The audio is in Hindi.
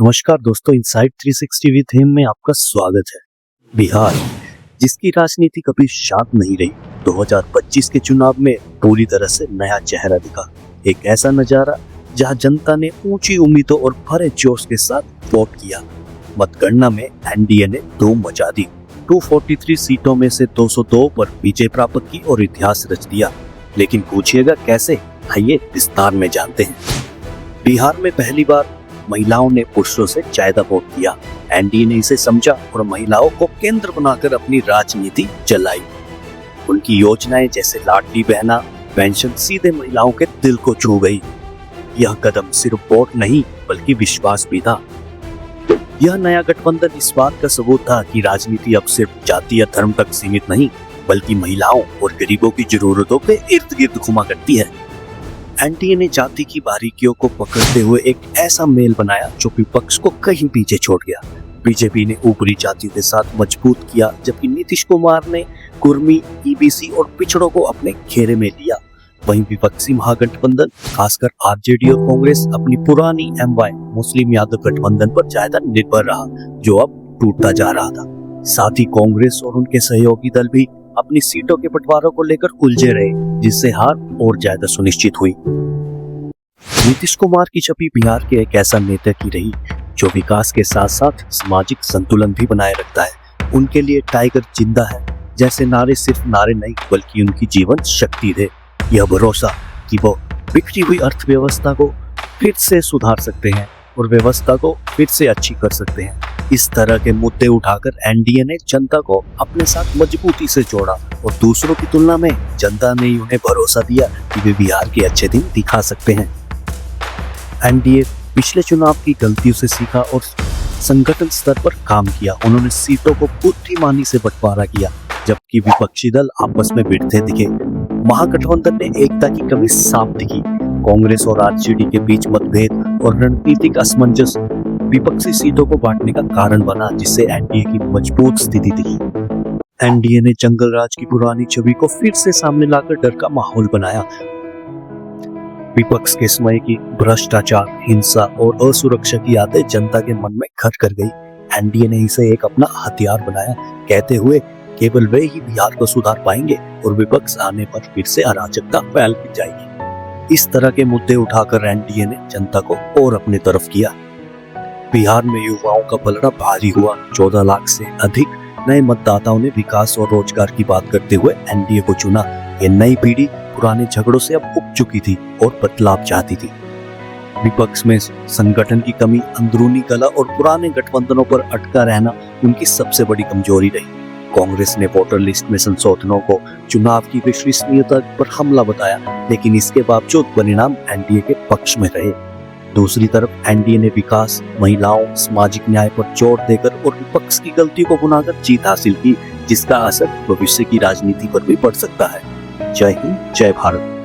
नमस्कार दोस्तों, इनसाइड 360 विद हिम में आपका स्वागत है। बिहार, जिसकी राजनीति कभी शांत नहीं रही, 2025 के चुनाव में पूरी तरह से नया चेहरा दिखा। एक ऐसा नजारा जहां जनता ने ऊंची उम्मीदों और भरे जोश के साथ वोट किया। मतगणना में एनडीए ने धूम मचा दी। 243 सीटों में से 202 पर विजय प्राप्त की और इतिहास रच दिया। लेकिन पूछिएगा कैसे? आइए विस्तार में जानते हैं। बिहार में पहली बार महिलाओं ने पुरुषों से ज्यादा वोट किया। एनडीए ने इसे समझा और महिलाओं को केंद्र बनाकर अपनी राजनीति चलाई। उनकी योजनाएं जैसे लाडली बहना पेंशन सीधे महिलाओं के दिल को छू गई। यह कदम सिर्फ वोट नहीं बल्कि विश्वास भी था। यह नया गठबंधन इस बात का सबूत था कि राजनीति अब सिर्फ जाति या धर्म तक सीमित नहीं बल्कि महिलाओं और गरीबों की जरूरतों के इर्द गिर्द घुमा करती है। एनडीए ने जाति की बारीकियों को पकड़ते हुए एक ऐसा मेल बनाया जो विपक्ष को कहीं पीछे छोड़ गया। बीजेपी ने ऊपरी जातियों के साथ मजबूत किया, जबकि नीतीश कुमार ने कुर्मी, ईबीसी और पिछड़ों को अपने घेरे में लिया। वहीं विपक्षी महागठबंधन खासकर आरजेडी और कांग्रेस अपनी पुरानी एमवाई मुस्लिम यादव गठबंधन पर ज्यादा निर्भर रहा, जो अब टूटता जा रहा था। साथ ही कांग्रेस और उनके सहयोगी दल भी अपनी सीटों के बंटवारों को लेकर उलझे रहे, जिससे हार और ज्यादा सुनिश्चित हुई। नीतीश कुमार की छवि बिहार के एक ऐसा नेता की रही जो विकास के साथ साथ सामाजिक संतुलन भी बनाए रखता है। उनके लिए टाइगर जिंदा है जैसे नारे सिर्फ नारे नहीं बल्कि उनकी जीवन शक्ति थे। यह भरोसा कि वो बिखरी हुई अर्थव्यवस्था को फिर से सुधार सकते हैं और व्यवस्था को फिर से अच्छी कर सकते हैं। इस तरह के मुद्दे उठाकर एनडीए ने जनता को अपने साथ मजबूती से जोड़ा और दूसरों की तुलना में जनता ने उन्हें भरोसा दिया कि वे बिहार के अच्छे दिन दिखा सकते हैं। एनडीए पिछले चुनाव की गलतियों से सीखा और संगठन स्तर पर काम किया। उन्होंने सीटों को बुद्धिमानी से बंटवारा किया, जबकि विपक्षी दल आपस में भिड़ते दिखे। महागठबंधन ने एकता की कमी साफ दिखी। कांग्रेस और आरजेडी के बीच मतभेद और रणनीतिक असमंजस विपक्षी सीटों को बांटने का कारण बना, जिससे एनडीए की मजबूत स्थिति दिखी। एनडीए ने जंगल राज की पुरानी छवि को फिर से सामने लाकर डर का माहौल बनाया। विपक्ष के समय की भ्रष्टाचार, हिंसा और असुरक्षा की यादें जनता के मन में घर कर गई। एनडीए ने इसे एक अपना हथियार बनाया, कहते हुए केवल वे ही बिहार को सुधार पाएंगे और विपक्ष आने पर फिर से अराजकता फैल जाएगी। इस तरह के मुद्दे उठाकर एनडीए ने जनता को और अपनी तरफ किया। बिहार में युवाओं का पलड़ा भारी हुआ। 14 लाख से अधिक नए मतदाताओं ने विकास और रोजगार की बात करते हुए एनडीए को चुना। ये नई पीढ़ी पुराने झगड़ों से अब उब चुकी थी और बदलाव चाहती थी। विपक्ष में संगठन की कमी, अंदरूनी कलह और पुराने गठबंधनों पर अटका रहना उनकी सबसे बड़ी कमजोरी रही। कांग्रेस ने वोटर लिस्ट में संशोधनों को चुनाव की विश्वसनीयता पर हमला बताया, लेकिन इसके बावजूद परिणाम एनडीए के पक्ष में रहे। दूसरी तरफ एनडीए ने विकास, महिलाओं, सामाजिक न्याय पर जोर देकर और विपक्ष की गलतियों को भुनाकर जीत हासिल की, जिसका असर भविष्य की राजनीति पर भी पड़ सकता है। जय हिंद, जय भारत।